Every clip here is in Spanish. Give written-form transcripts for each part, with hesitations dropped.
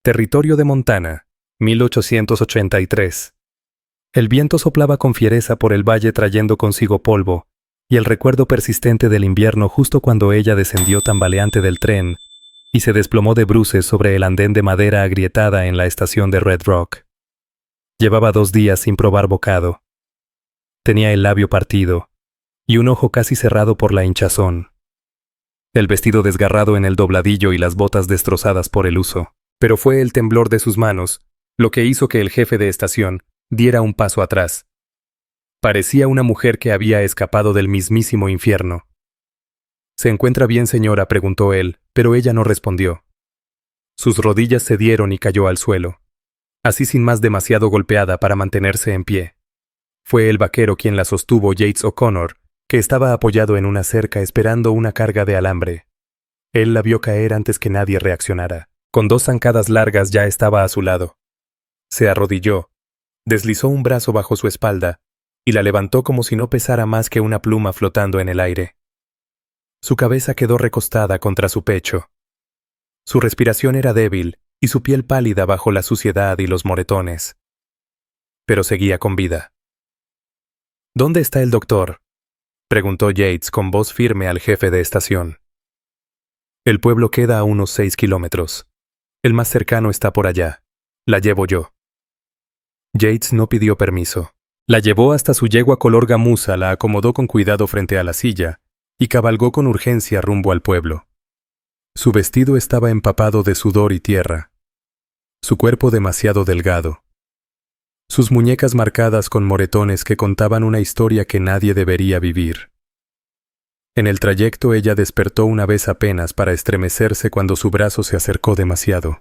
Territorio de Montana, 1883. El viento soplaba con fiereza por el valle trayendo consigo polvo, y el recuerdo persistente del invierno justo cuando ella descendió tambaleante del tren y se desplomó de bruces sobre el andén de madera agrietada en la estación de Red Rock. Llevaba 2 días sin probar bocado. Tenía el labio partido y un ojo casi cerrado por la hinchazón. El vestido desgarrado en el dobladillo y las botas destrozadas por el uso. Pero fue el temblor de sus manos lo que hizo que el jefe de estación diera un paso atrás. Parecía una mujer que había escapado del mismísimo infierno. ¿Se encuentra bien, señora?, preguntó él, pero ella no respondió. Sus rodillas cedieron y cayó al suelo, así sin más demasiado golpeada para mantenerse en pie. Fue el vaquero quien la sostuvo, Yates O'Connor, que estaba apoyado en una cerca esperando una carga de alambre. Él la vio caer antes que nadie reaccionara. Con 2 zancadas largas ya estaba a su lado. Se arrodilló, deslizó un brazo bajo su espalda y la levantó como si no pesara más que una pluma flotando en el aire. Su cabeza quedó recostada contra su pecho. Su respiración era débil y su piel pálida bajo la suciedad y los moretones. Pero seguía con vida. ¿Dónde está el doctor?, preguntó Yates con voz firme al jefe de estación. El pueblo queda a unos 6 kilómetros. El más cercano está por allá. La llevo yo. Yates no pidió permiso. La llevó hasta su yegua color gamuza, la acomodó con cuidado frente a la silla y cabalgó con urgencia rumbo al pueblo. Su vestido estaba empapado de sudor y tierra. Su cuerpo demasiado delgado. Sus muñecas marcadas con moretones que contaban una historia que nadie debería vivir. En el trayecto ella despertó una vez apenas para estremecerse cuando su brazo se acercó demasiado.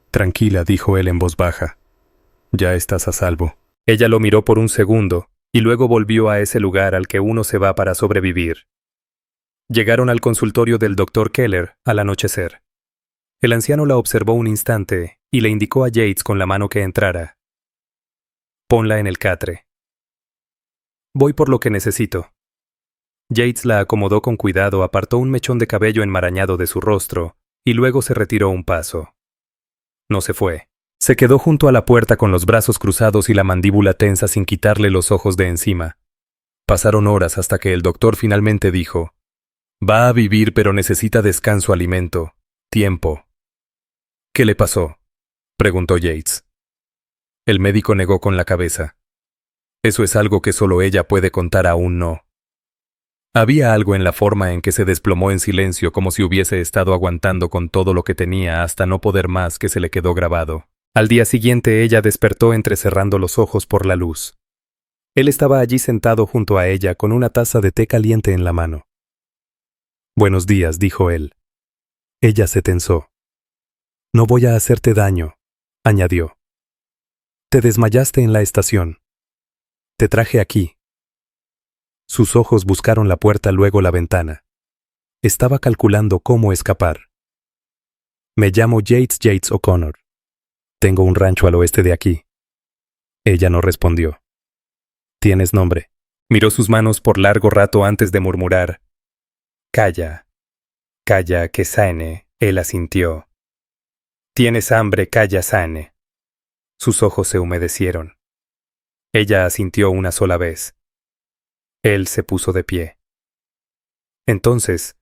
Tranquila, dijo él en voz baja. Ya estás a salvo. Ella lo miró por un segundo y luego volvió a ese lugar al que uno se va para sobrevivir. Llegaron al consultorio del Dr. Keller al anochecer. El anciano la observó un instante y le indicó a Yates con la mano que entrara. Ponla en el catre. Voy por lo que necesito. Yates la acomodó con cuidado, apartó un mechón de cabello enmarañado de su rostro y luego se retiró un paso. No se fue. Se quedó junto a la puerta con los brazos cruzados y la mandíbula tensa sin quitarle los ojos de encima. Pasaron horas hasta que el doctor finalmente dijo: Va a vivir, pero necesita descanso, alimento, tiempo. ¿Qué le pasó?, preguntó Yates. El médico negó con la cabeza. Eso es algo que solo ella puede contar, aún no. Había algo en la forma en que se desplomó en silencio, como si hubiese estado aguantando con todo lo que tenía hasta no poder más, que se le quedó grabado. Al día siguiente ella despertó entrecerrando los ojos por la luz. Él estaba allí sentado junto a ella con una taza de té caliente en la mano. Buenos días, dijo él. Ella se tensó. No voy a hacerte daño, añadió. Te desmayaste en la estación. Te traje aquí. Sus ojos buscaron la puerta, luego la ventana. Estaba calculando cómo escapar. Me llamo Yates O'Connor. Tengo un rancho al oeste de aquí. Ella no respondió. ¿Tienes nombre? Miró sus manos por largo rato antes de murmurar. Calla. Calla, que sane. Él asintió. ¿Tienes hambre? Calla, sane. Sus ojos se humedecieron. Ella asintió una sola vez. Él se puso de pie. Entonces,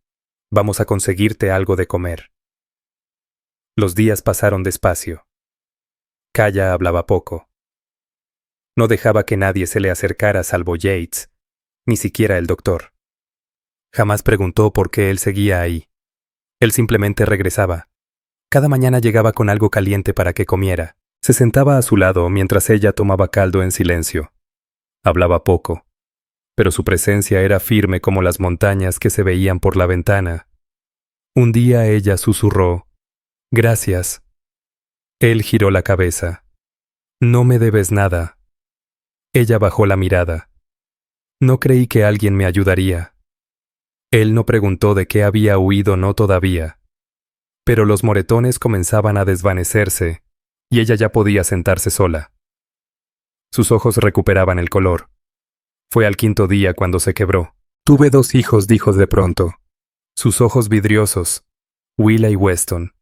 vamos a conseguirte algo de comer. Los días pasaron despacio. Calla hablaba poco. No dejaba que nadie se le acercara salvo Yates, ni siquiera el doctor. Jamás preguntó por qué él seguía ahí. Él simplemente regresaba. Cada mañana llegaba con algo caliente para que comiera. Se sentaba a su lado mientras ella tomaba caldo en silencio. Hablaba poco, pero su presencia era firme como las montañas que se veían por la ventana. Un día ella susurró: «Gracias». Él giró la cabeza. «No me debes nada». Ella bajó la mirada. «No creí que alguien me ayudaría». Él no preguntó de qué había huido, no todavía. Pero los moretones comenzaban a desvanecerse, y ella ya podía sentarse sola. Sus ojos recuperaban el color. Fue al 5.º día cuando se quebró. «Tuve 2 hijos», dijo de pronto. Sus ojos vidriosos. Willa y Weston.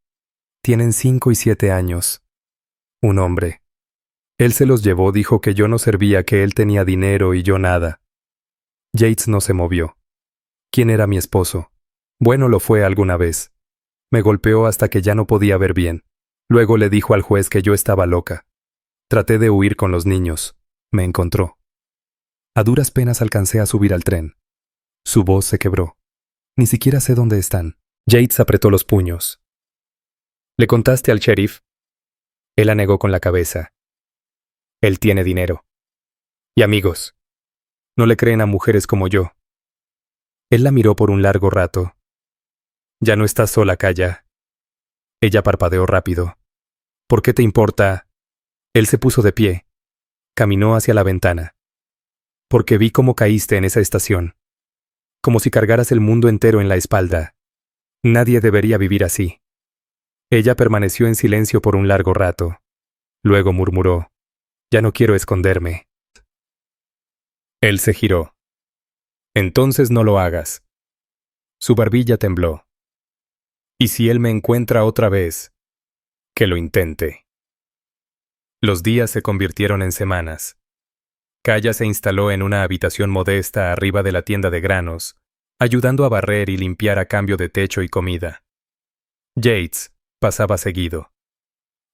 Tienen 5 y 7 años. Un hombre. Él se los llevó, dijo que yo no servía, que él tenía dinero y yo nada. Yates no se movió. ¿Quién era mi esposo? Bueno, lo fue alguna vez. Me golpeó hasta que ya no podía ver bien. Luego le dijo al juez que yo estaba loca. Traté de huir con los niños. Me encontró. A duras penas alcancé a subir al tren. Su voz se quebró. Ni siquiera sé dónde están. Yates apretó los puños. ¿Le contaste al sheriff? Él la negó con la cabeza. Él tiene dinero. Y amigos. No le creen a mujeres como yo. Él la miró por un largo rato. Ya no estás sola, Kaya. Ella parpadeó rápido. ¿Por qué te importa? Él se puso de pie. Caminó hacia la ventana. Porque vi cómo caíste en esa estación. Como si cargaras el mundo entero en la espalda. Nadie debería vivir así. Ella permaneció en silencio por un largo rato. Luego murmuró. Ya no quiero esconderme. Él se giró. Entonces no lo hagas. Su barbilla tembló. ¿Y si él me encuentra otra vez? Que lo intente. Los días se convirtieron en semanas. Kaya se instaló en una habitación modesta arriba de la tienda de granos, ayudando a barrer y limpiar a cambio de techo y comida. Yates pasaba seguido.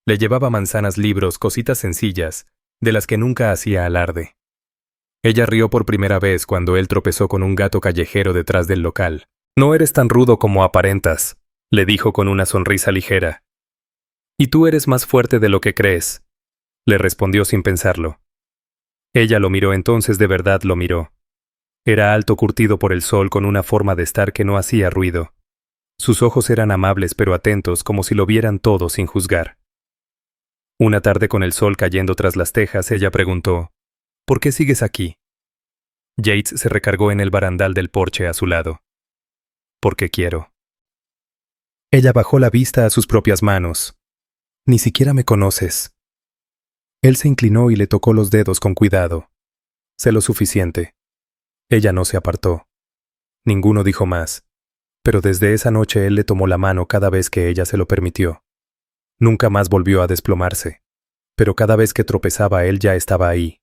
Le llevaba manzanas, libros, cositas sencillas, de las que nunca hacía alarde. Ella rió por primera vez cuando él tropezó con un gato callejero detrás del local. No eres tan rudo como aparentas, le dijo con una sonrisa ligera. Y tú eres más fuerte de lo que crees, le respondió sin pensarlo. Ella lo miró, entonces de verdad lo miró. Era alto, curtido por el sol, con una forma de estar que no hacía ruido. Sus ojos eran amables pero atentos, como si lo vieran todo sin juzgar. Una tarde, con el sol cayendo tras las tejas, ella preguntó, ¿por qué sigues aquí? Yates se recargó en el barandal del porche a su lado. Porque quiero. Ella bajó la vista a sus propias manos. Ni siquiera me conoces. Él se inclinó y le tocó los dedos con cuidado. Sé lo suficiente. Ella no se apartó. Ninguno dijo más. Pero desde esa noche él le tomó la mano cada vez que ella se lo permitió. Nunca más volvió a desplomarse. Pero cada vez que tropezaba él ya estaba ahí.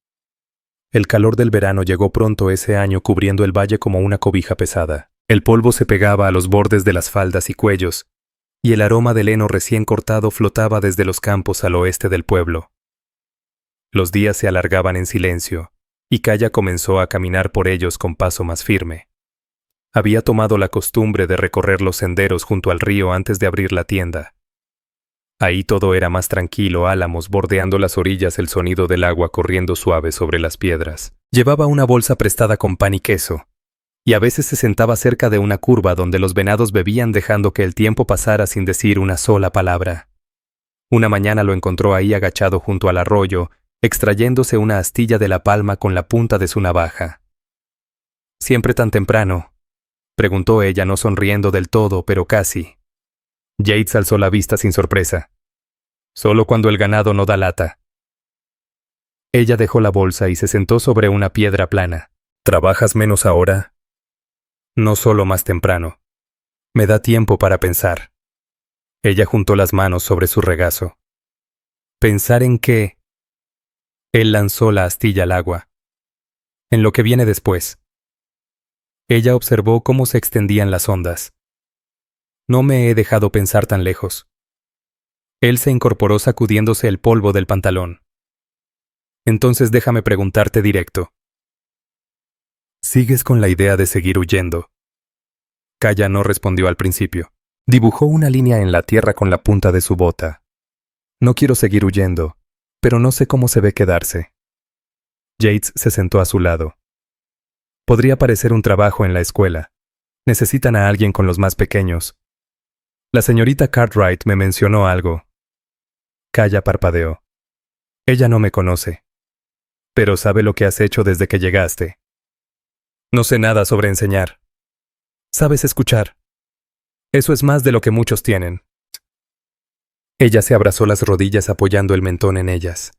El calor del verano llegó pronto ese año, cubriendo el valle como una cobija pesada. El polvo se pegaba a los bordes de las faldas y cuellos, y el aroma del heno recién cortado flotaba desde los campos al oeste del pueblo. Los días se alargaban en silencio, y Kaya comenzó a caminar por ellos con paso más firme. Había tomado la costumbre de recorrer los senderos junto al río antes de abrir la tienda. Ahí todo era más tranquilo, álamos bordeando las orillas, el sonido del agua corriendo suave sobre las piedras. Llevaba una bolsa prestada con pan y queso, y a veces se sentaba cerca de una curva donde los venados bebían, dejando que el tiempo pasara sin decir una sola palabra. Una mañana lo encontró ahí agachado junto al arroyo, extrayéndose una astilla de la palma con la punta de su navaja. ¿Siempre tan temprano?, preguntó ella, no sonriendo del todo, pero casi. Yates alzó la vista sin sorpresa. Solo cuando el ganado no da lata. Ella dejó la bolsa y se sentó sobre una piedra plana. ¿Trabajas menos ahora? No, solo más temprano. Me da tiempo para pensar. Ella juntó las manos sobre su regazo. ¿Pensar en qué? Él lanzó la astilla al agua. En lo que viene después. Ella observó cómo se extendían las ondas. No me he dejado pensar tan lejos. Él se incorporó sacudiéndose el polvo del pantalón. Entonces déjame preguntarte directo. ¿Sigues con la idea de seguir huyendo? Kaya no respondió al principio. Dibujó una línea en la tierra con la punta de su bota. No quiero seguir huyendo, pero no sé cómo se ve quedarse. Yates se sentó a su lado. Podría parecer un trabajo en la escuela. Necesitan a alguien con los más pequeños. La señorita Cartwright me mencionó algo. Kaya parpadeó. Ella no me conoce. Pero sabe lo que has hecho desde que llegaste. No sé nada sobre enseñar. Sabes escuchar. Eso es más de lo que muchos tienen. Ella se abrazó las rodillas apoyando el mentón en ellas.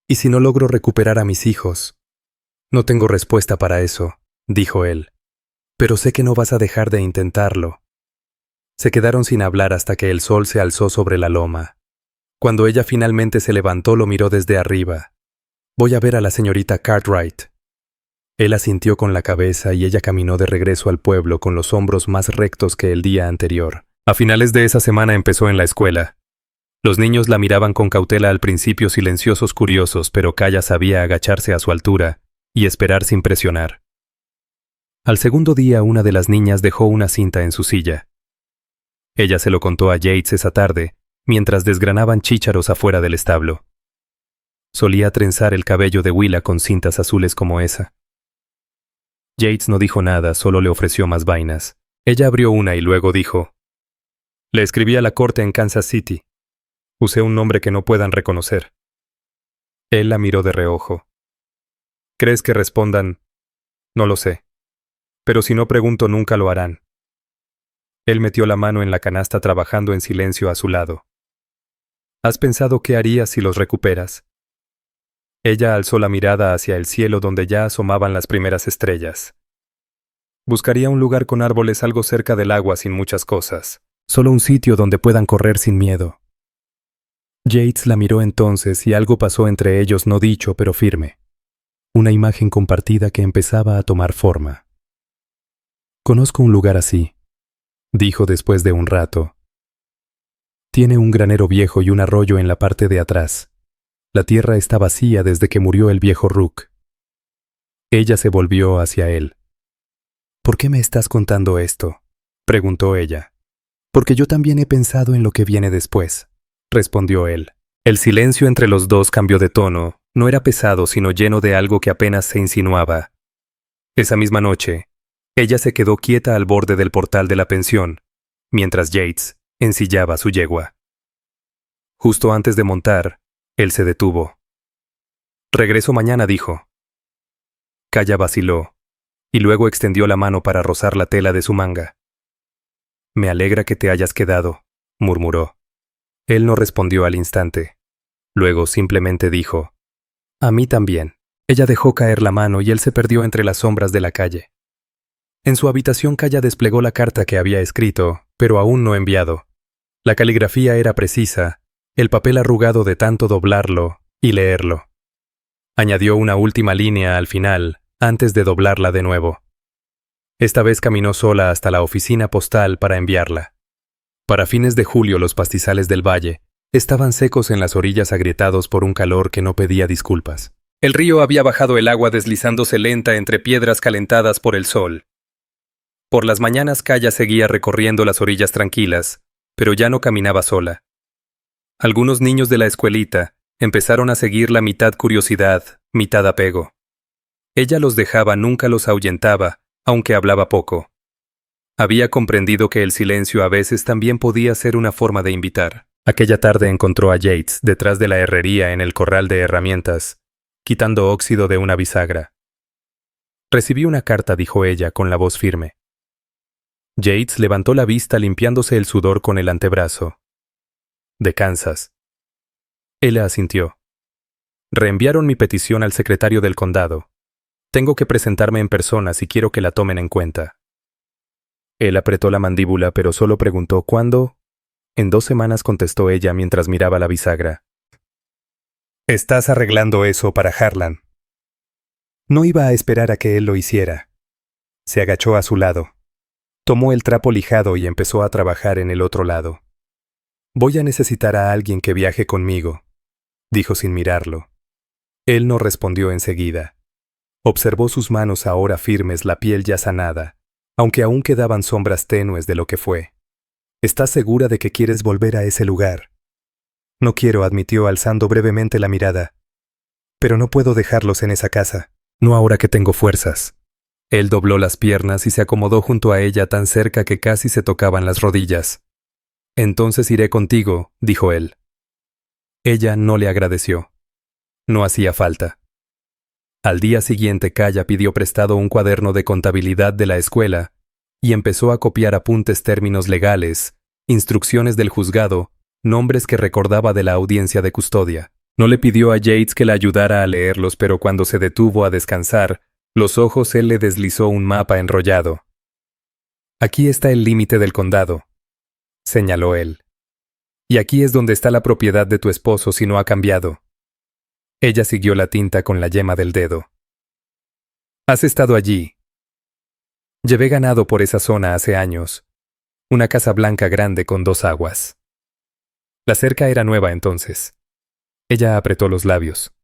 ¿Y si no logro recuperar a mis hijos? No tengo respuesta para eso, dijo él. Pero sé que no vas a dejar de intentarlo. Se quedaron sin hablar hasta que el sol se alzó sobre la loma. Cuando ella finalmente se levantó, lo miró desde arriba. «Voy a ver a la señorita Cartwright». Él asintió con la cabeza y ella caminó de regreso al pueblo con los hombros más rectos que el día anterior. A finales de esa semana empezó en la escuela. Los niños la miraban con cautela al principio, silenciosos, curiosos, pero Kaya sabía agacharse a su altura y esperar sin presionar. Al segundo día, una de las niñas dejó una cinta en su silla. Ella se lo contó a Yates esa tarde, mientras desgranaban chícharos afuera del establo. Solía trenzar el cabello de Willa con cintas azules como esa. Yates no dijo nada, solo le ofreció más vainas. Ella abrió una y luego dijo: «Le escribí a la corte en Kansas City. Usé un nombre que no puedan reconocer». Él la miró de reojo. «¿Crees que respondan? No lo sé. Pero si no pregunto, nunca lo harán». Él metió la mano en la canasta trabajando en silencio a su lado. «¿Has pensado qué harías si los recuperas?» Ella alzó la mirada hacia el cielo donde ya asomaban las primeras estrellas. «Buscaría un lugar con árboles algo cerca del agua sin muchas cosas. Solo un sitio donde puedan correr sin miedo». Yates la miró entonces y algo pasó entre ellos, no dicho pero firme. Una imagen compartida que empezaba a tomar forma. «Conozco un lugar así», dijo después de un rato. «Tiene un granero viejo y un arroyo en la parte de atrás. La tierra está vacía desde que murió el viejo Rook». Ella se volvió hacia él. «¿Por qué me estás contando esto?», preguntó ella. «Porque yo también he pensado en lo que viene después», respondió él. El silencio entre los dos cambió de tono. No era pesado, sino lleno de algo que apenas se insinuaba. Esa misma noche, ella se quedó quieta al borde del portal de la pensión, mientras Yates ensillaba su yegua. Justo antes de montar, él se detuvo. «Regreso mañana», dijo. Kaya vaciló, y luego extendió la mano para rozar la tela de su manga. «Me alegra que te hayas quedado», murmuró. Él no respondió al instante. Luego simplemente dijo: «A mí también». Ella dejó caer la mano y él se perdió entre las sombras de la calle. En su habitación, Kaya desplegó la carta que había escrito, pero aún no enviado. La caligrafía era precisa, el papel arrugado de tanto doblarlo y leerlo. Añadió una última línea al final, antes de doblarla de nuevo. Esta vez caminó sola hasta la oficina postal para enviarla. Para fines de julio, los pastizales del valle estaban secos en las orillas, agrietados por un calor que no pedía disculpas. El río había bajado el agua deslizándose lenta entre piedras calentadas por el sol. Por las mañanas, Kaya seguía recorriendo las orillas tranquilas, pero ya no caminaba sola. Algunos niños de la escuelita empezaron a seguirla, mitad curiosidad, mitad apego. Ella los dejaba, nunca los ahuyentaba, aunque hablaba poco. Había comprendido que el silencio a veces también podía ser una forma de invitar. Aquella tarde encontró a Yates detrás de la herrería en el corral de herramientas, quitando óxido de una bisagra. «Recibí una carta», dijo ella con la voz firme. Yates levantó la vista limpiándose el sudor con el antebrazo. «De Kansas». Él asintió. «Reenviaron mi petición al secretario del condado. Tengo que presentarme en persona si quiero que la tomen en cuenta». Él apretó la mandíbula, pero solo preguntó: «¿Cuándo?». «En 2 semanas», contestó ella mientras miraba la bisagra. «¿Estás arreglando eso para Harlan?». No iba a esperar a que él lo hiciera. Se agachó a su lado. Tomó el trapo lijado y empezó a trabajar en el otro lado. «Voy a necesitar a alguien que viaje conmigo», dijo sin mirarlo. Él no respondió enseguida. Observó sus manos ahora firmes, la piel ya sanada, aunque aún quedaban sombras tenues de lo que fue. «¿Estás segura de que quieres volver a ese lugar?». «No quiero», admitió alzando brevemente la mirada. «Pero no puedo dejarlos en esa casa. No ahora que tengo fuerzas». Él dobló las piernas y se acomodó junto a ella tan cerca que casi se tocaban las rodillas. «Entonces iré contigo», dijo él. Ella no le agradeció. No hacía falta. Al día siguiente, Kaya pidió prestado un cuaderno de contabilidad de la escuela y empezó a copiar apuntes, términos legales, instrucciones del juzgado, nombres que recordaba de la audiencia de custodia. No le pidió a Yates que la ayudara a leerlos, pero cuando se detuvo a descansar, los ojos él le deslizó un mapa enrollado. «Aquí está el límite del condado. señaló él. Y aquí es donde está la propiedad de tu esposo si no ha cambiado. Ella siguió la tinta con la yema del dedo. Has estado allí. Llevé ganado por esa zona hace años. Una casa blanca grande con 2 aguas. La cerca era nueva entonces. Ella apretó los labios.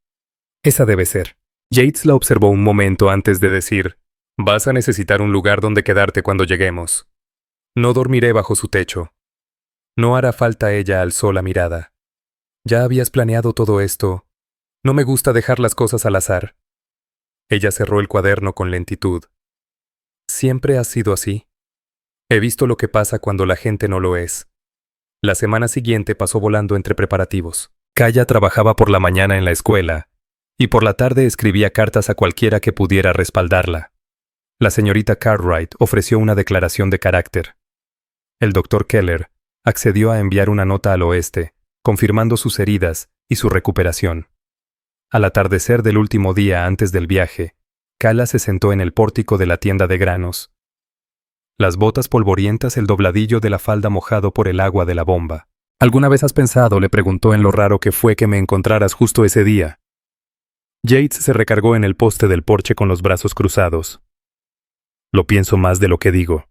Esa debe ser. Yates la observó un momento antes de decir, vas a necesitar un lugar donde quedarte cuando lleguemos. No dormiré bajo su techo. No hará falta. Ella alzó la mirada. ¿Ya habías planeado todo esto? No me gusta dejar las cosas al azar. Ella cerró el cuaderno con lentitud. ¿Siempre ha sido así? He visto lo que pasa cuando la gente no lo es. La semana siguiente pasó volando entre preparativos. Kaya trabajaba por la mañana en la escuela, y por la tarde escribía cartas a cualquiera que pudiera respaldarla. La señorita Cartwright ofreció una declaración de carácter. El doctor Keller accedió a enviar una nota al oeste, confirmando sus heridas y su recuperación. Al atardecer del último día antes del viaje, Kala se sentó en el pórtico de la tienda de granos. Las botas polvorientas, el dobladillo de la falda mojado por el agua de la bomba. ¿Alguna vez has pensado, le preguntó, en lo raro que fue que me encontraras justo ese día? Yates se recargó en el poste del porche con los brazos cruzados. Lo pienso más de lo que digo.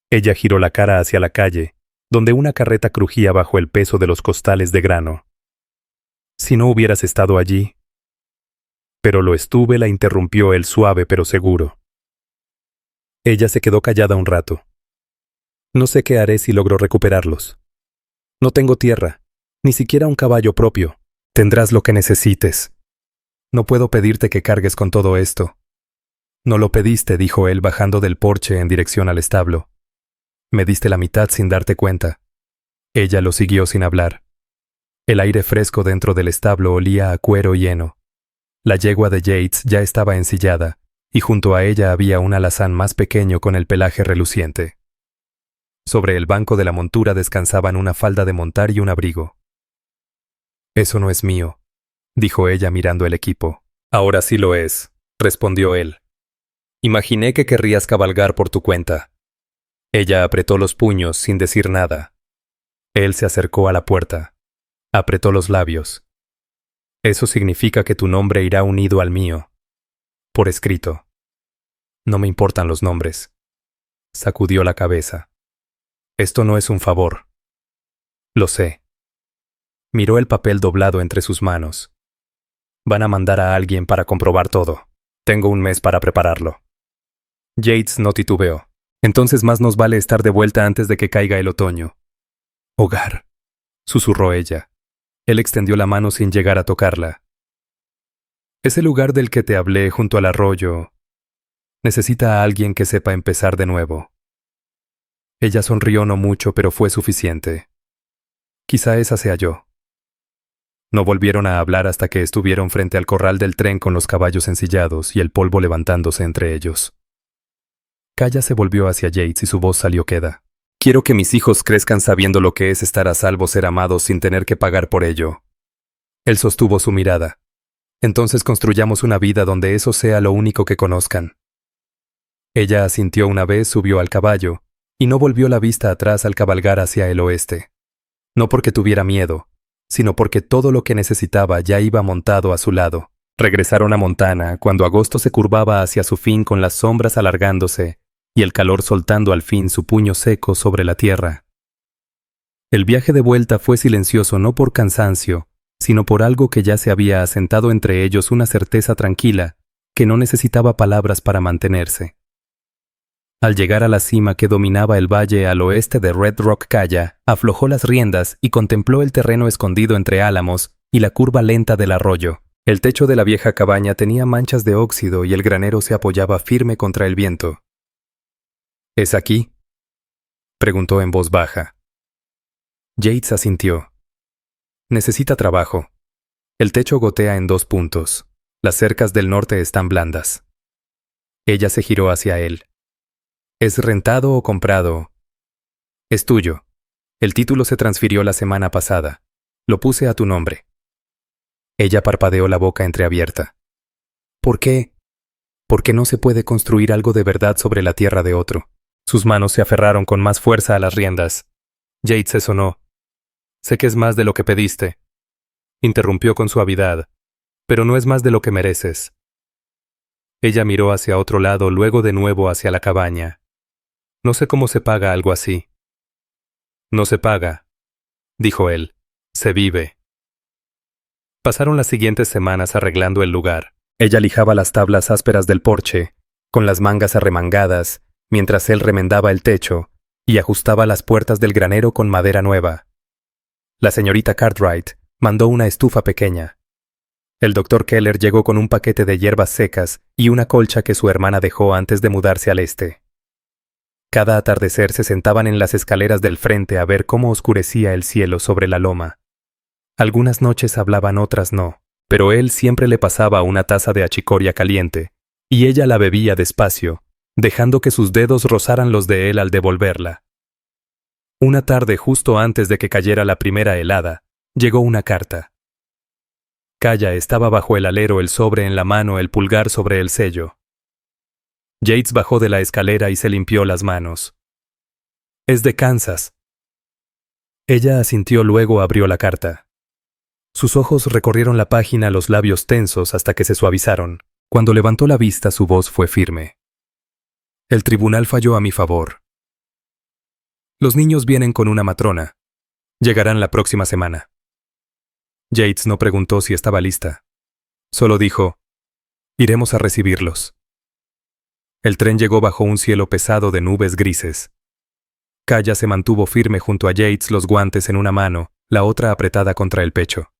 Ella giró la cara hacia la calle, donde una carreta crujía bajo el peso de los costales de grano. Si no hubieras estado allí. Pero lo estuve, la interrumpió él suave pero seguro. Ella se quedó callada un rato. No sé qué haré si logro recuperarlos. No tengo tierra, ni siquiera un caballo propio. Tendrás lo que necesites. No puedo pedirte que cargues con todo esto. No lo pediste, dijo él bajando del porche en dirección al establo. Me diste la mitad sin darte cuenta. Ella lo siguió sin hablar. El aire fresco dentro del establo olía a cuero y heno. La yegua de Yates ya estaba ensillada, y junto a ella había un alazán más pequeño con el pelaje reluciente. Sobre el banco de la montura descansaban una falda de montar y un abrigo. Eso no es mío, dijo ella mirando el equipo. Ahora sí lo es, respondió él. Imaginé que querrías cabalgar por tu cuenta. Ella apretó los puños sin decir nada. Él se acercó a la puerta. Apretó los labios. Eso significa que tu nombre irá unido al mío. Por escrito. No me importan los nombres. Sacudió la cabeza. Esto no es un favor. Lo sé. Miró el papel doblado entre sus manos. Van a mandar a alguien para comprobar todo. Tengo un mes para prepararlo. Yates no titubeó. Entonces más nos vale estar de vuelta antes de que caiga el otoño. Hogar, susurró ella. Él extendió la mano sin llegar a tocarla. Ese lugar del que te hablé junto al arroyo necesita a alguien que sepa empezar de nuevo. Ella sonrió no mucho, pero fue suficiente. Quizá esa sea yo. No volvieron a hablar hasta que estuvieron frente al corral del tren con los caballos ensillados y el polvo levantándose entre ellos. Kaya se volvió hacia Yates y su voz salió queda. Quiero que mis hijos crezcan sabiendo lo que es estar a salvo, ser amados sin tener que pagar por ello. Él sostuvo su mirada. Entonces construyamos una vida donde eso sea lo único que conozcan. Ella asintió una vez, subió al caballo, y no volvió la vista atrás al cabalgar hacia el oeste. No porque tuviera miedo, sino porque todo lo que necesitaba ya iba montado a su lado. Regresaron a Montana cuando agosto se curvaba hacia su fin con las sombras alargándose y el calor soltando al fin su puño seco sobre la tierra. El viaje de vuelta fue silencioso no por cansancio, sino por algo que ya se había asentado entre ellos, una certeza tranquila que no necesitaba palabras para mantenerse. Al llegar a la cima que dominaba el valle al oeste de Red Rock, Kaya aflojó las riendas y contempló el terreno escondido entre álamos y la curva lenta del arroyo. El techo de la vieja cabaña tenía manchas de óxido y el granero se apoyaba firme contra el viento. ¿Es aquí?, preguntó en voz baja. Yates asintió. Necesita trabajo. El techo gotea en 2 puntos. Las cercas del norte están blandas. Ella se giró hacia él. ¿Es rentado o comprado? Es tuyo. El título se transfirió la semana pasada. Lo puse a tu nombre. Ella parpadeó la boca entreabierta. ¿Por qué? Porque no se puede construir algo de verdad sobre la tierra de otro. Sus manos se aferraron con más fuerza a las riendas. Jade se sonó. «Sé que es más de lo que pediste», interrumpió con suavidad, «pero no es más de lo que mereces». Ella miró hacia otro lado, luego de nuevo hacia la cabaña. «No sé cómo se paga algo así». «No se paga», dijo él, «se vive». Pasaron las siguientes semanas arreglando el lugar. Ella lijaba las tablas ásperas del porche, con las mangas arremangadas, mientras él remendaba el techo y ajustaba las puertas del granero con madera nueva. La señorita Cartwright mandó una estufa pequeña. El doctor Keller llegó con un paquete de hierbas secas y una colcha que su hermana dejó antes de mudarse al este. Cada atardecer se sentaban en las escaleras del frente a ver cómo oscurecía el cielo sobre la loma. Algunas noches hablaban, otras no, pero él siempre le pasaba una taza de achicoria caliente, y ella la bebía despacio, dejando que sus dedos rozaran los de él al devolverla. Una tarde, justo antes de que cayera la primera helada, llegó una carta. Kaya estaba bajo el alero, el sobre en la mano, el pulgar sobre el sello. Yates bajó de la escalera y se limpió las manos. «Es de Kansas». Ella asintió, luego abrió la carta. Sus ojos recorrieron la página, los labios tensos hasta que se suavizaron. Cuando levantó la vista, su voz fue firme. «El tribunal falló a mi favor. Los niños vienen con una matrona. Llegarán la próxima semana». Yates no preguntó si estaba lista. Solo dijo, «Iremos a recibirlos». El tren llegó bajo un cielo pesado de nubes grises. Kaya se mantuvo firme junto a Yates, los guantes en una mano, la otra apretada contra el pecho.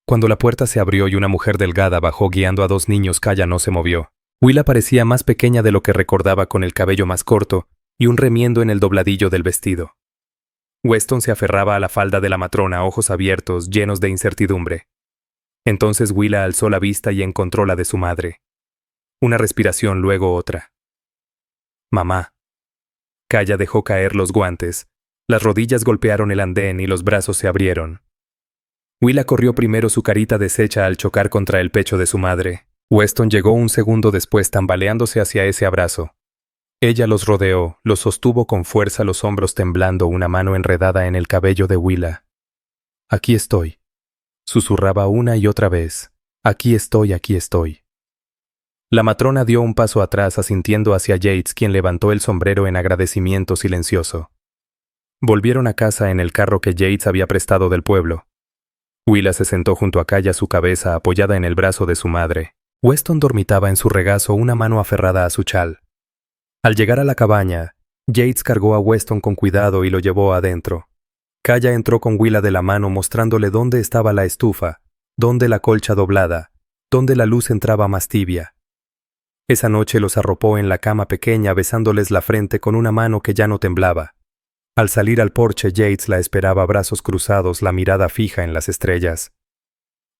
Cuando la puerta se abrió y una mujer delgada bajó guiando a dos niños, Kaya no se movió. Willa parecía más pequeña de lo que recordaba, con el cabello más corto y un remiendo en el dobladillo del vestido. Weston se aferraba a la falda de la matrona, ojos abiertos, llenos de incertidumbre. Entonces Willa alzó la vista y encontró la de su madre. Una respiración, luego otra. «Mamá». Kaya dejó caer los guantes. Las rodillas golpearon el andén y los brazos se abrieron. Willa corrió primero, su carita deshecha al chocar contra el pecho de su madre. Weston llegó un segundo después, tambaleándose hacia ese abrazo. Ella los rodeó, los sostuvo con fuerza, los hombros temblando, una mano enredada en el cabello de Willa. «Aquí estoy», susurraba una y otra vez. «Aquí estoy, aquí estoy». La matrona dio un paso atrás, asintiendo hacia Yates, quien levantó el sombrero en agradecimiento silencioso. Volvieron a casa en el carro que Yates había prestado del pueblo. Willa se sentó junto a Kaya, su cabeza apoyada en el brazo de su madre. Weston dormitaba en su regazo, una mano aferrada a su chal. Al llegar a la cabaña, Yates cargó a Weston con cuidado y lo llevó adentro. Kaya entró con Willa de la mano, mostrándole dónde estaba la estufa, dónde la colcha doblada, dónde la luz entraba más tibia. Esa noche los arropó en la cama pequeña, besándoles la frente con una mano que ya no temblaba. Al salir al porche, Yates la esperaba, brazos cruzados, la mirada fija en las estrellas.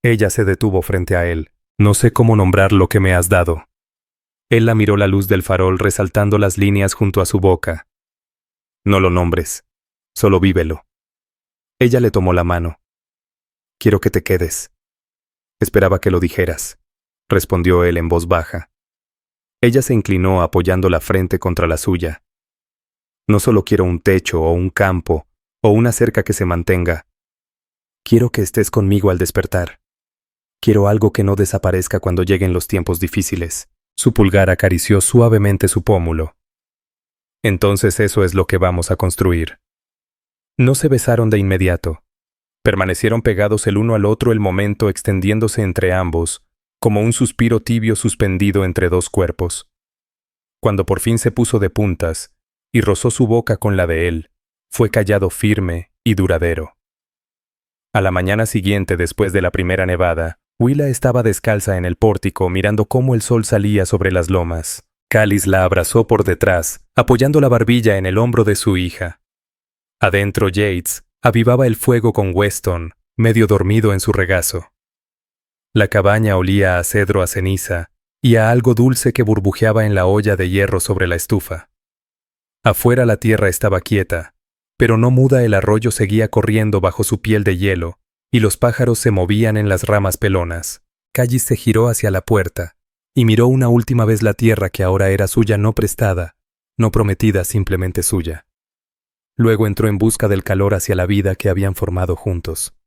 Ella se detuvo frente a él. «No sé cómo nombrar lo que me has dado». Él la miró, la luz del farol resaltando las líneas junto a su boca. «No lo nombres, solo vívelo». Ella le tomó la mano. «Quiero que te quedes». «Esperaba que lo dijeras», respondió él en voz baja. Ella se inclinó, apoyando la frente contra la suya. «No solo quiero un techo o un campo o una cerca que se mantenga. Quiero que estés conmigo al despertar. Quiero algo que no desaparezca cuando lleguen los tiempos difíciles». Su pulgar acarició suavemente su pómulo. «Entonces eso es lo que vamos a construir». No se besaron de inmediato. Permanecieron pegados el uno al otro, el momento extendiéndose entre ambos, como un suspiro tibio suspendido entre dos cuerpos. Cuando por fin se puso de puntas y rozó su boca con la de él, fue callado, firme y duradero. A la mañana siguiente, después de la primera nevada, Willa estaba descalza en el pórtico, mirando cómo el sol salía sobre las lomas. Callis la abrazó por detrás, apoyando la barbilla en el hombro de su hija. Adentro, Yates avivaba el fuego con Weston, medio dormido en su regazo. La cabaña olía a cedro, a ceniza y a algo dulce que burbujeaba en la olla de hierro sobre la estufa. Afuera la tierra estaba quieta, pero no muda. El arroyo seguía corriendo bajo su piel de hielo, y los pájaros se movían en las ramas pelonas. Callis se giró hacia la puerta y miró una última vez la tierra que ahora era suya, no prestada, no prometida, simplemente suya. Luego entró en busca del calor hacia la vida que habían formado juntos.